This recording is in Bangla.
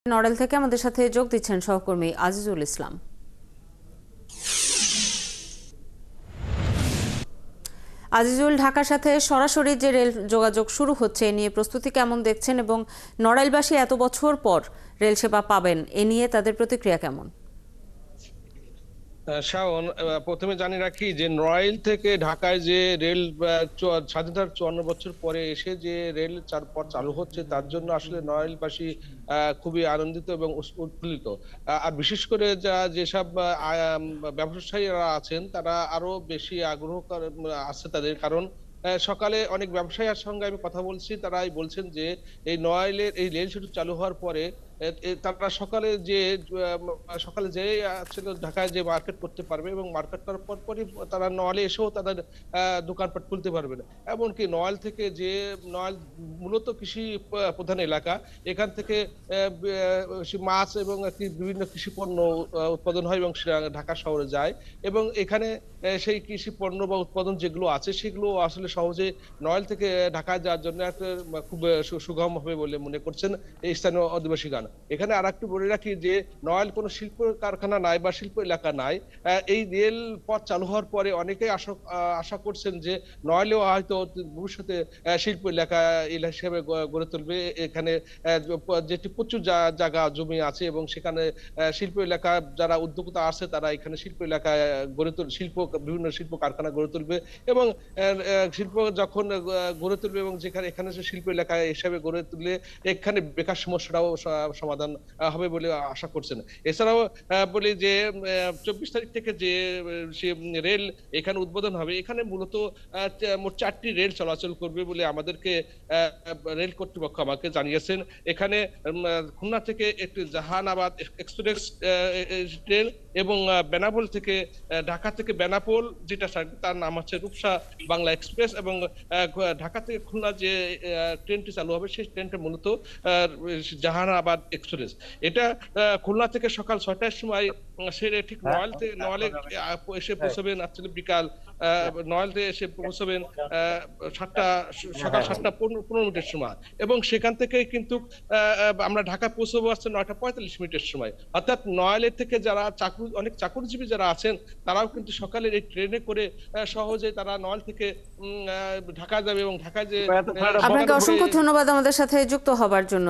নড়াইল থেকে আমাদের সাথে যোগ দিচ্ছেন সহকর্মী আজিজুল ইসলাম। আজিজুল, ঢাকার সাথে সরাসরি যে রেল যোগাযোগ শুরু হচ্ছে এ নিয়ে প্রস্তুতি কেমন দেখছেন এবং নড়াইলবাসী এত বছর পর রেল সেবা পাবেন এ নিয়ে তাদের প্রতিক্রিয়া কেমন? শাওন, প্রথমে জানিয়ে রাখি যে নড়াইল থেকে ঢাকায় যে রেল স্বাধীনতার 54 বছর পরে এসে যে রেল পথ চালু হচ্ছে তার জন্য আসলে নড়াইলবাসী খুবই আনন্দিত এবং উৎফুল্লিত। আর বিশেষ করে যেসব ব্যবসায়ীরা আছেন তারা আরো বেশি আগ্রহ আছে তাদের, কারণ সকালে অনেক ব্যবসায়ীর সঙ্গে আমি কথা বলছি, তারাই বলছেন যে এই নড়াইলের এই রেল সেতু চালু হওয়ার পরে তারা সকালে যে ছিল ঢাকায় যে মার্কেট করতে পারবে এবং মার্কেট করার পরই তারা নওয়ালে এসেও তাদের দোকানপাট খুলতে পারবে না। এমনকি নওয়াল থেকে যে নওয়াল মূলত কৃষি প্রধান এলাকা, এখান থেকে মাছ এবং বিভিন্ন কৃষি পণ্য উৎপাদন হয় এবং ঢাকা শহরে যায়, এবং এখানে সেই কৃষি পণ্য বা উৎপাদন যেগুলো আছে সেগুলো আসলে সহজে নওয়াল থেকে ঢাকায় যাওয়ার জন্য একটা খুব সুগম হবে বলে মনে করছেন এই স্থানীয় অধিবাসীগণ। এখানে আর একটু বলে রাখি যে নওয়াল কোনো শিল্প কারখানা নাই বা শিল্প এলাকা নাই। এই রেল পথ চালু হওয়ার পরে অনেকেই আশা করছেন যে নওয়ালেও হয়তো ভবিষ্যতে শিল্প এলাকা হিসেবে গড়ে তুলবে। এখানে যেটি প্রচুর জায়গা জমি আছে এবং সেখানে শিল্প এলাকা যারা উদ্যোক্তা আছে তারা এখানে শিল্প এলাকায় বিভিন্ন শিল্প কারখানা গড়ে তুলবে এবং শিল্প যখন গড়ে তুলবে এবং এখানে শিল্প এলাকা হিসেবে গড়ে তুললে এখানে বেকার সমস্যাটাও সমাধান হবে বলে আশা করছেন। এছাড়াও বলি যে 24 তারিখ থেকে যে রেল এখানে উদ্বোধন হবে, এখানে মূলত মোট 4টি রেল চলাচল করবে বলে আমাদেরকে রেল কর্তৃপক্ষ আমাকে জানিয়েছেন। এখানে খুলনা থেকে একটি জাহানাবাদ এক্সপ্রেস ট্রেন এবং বেনাপোল থেকে ঢাকা থেকে বেনাপোল যেটা তার নাম হচ্ছে রূপসা বাংলা এক্সপ্রেস, এবং ঢাকা থেকে খুলনা যে ট্রেনটি চালু হবে সেই ট্রেনটা মূলত জাহানাবাদ এক্সপ্রেস। এটা খুলনা থেকে সকাল 6টার সময় সে ঠিক নওয়ালে এসে পৌঁছবেন আসলে বিকাল, নওয়ালতে এসে পৌঁছবেন সকাল 7টা 15 মিনিটের সময়, এবং সেখান থেকে কিন্তু আমরা ঢাকা পৌঁছবো আসছে 9টা 45 মিনিটের সময়। অর্থাৎ নওয়ালের থেকে যারা অনেক চাকরিজীবী যারা আছেন তারাও কিন্তু সকালের এই ট্রেনে করে সহজে তারা নওয়াল থেকে ঢাকা যাবে এবং ঢাকায় যে আপনাকে অসংখ্য ধন্যবাদ আমাদের সাথে যুক্ত হবার জন্য।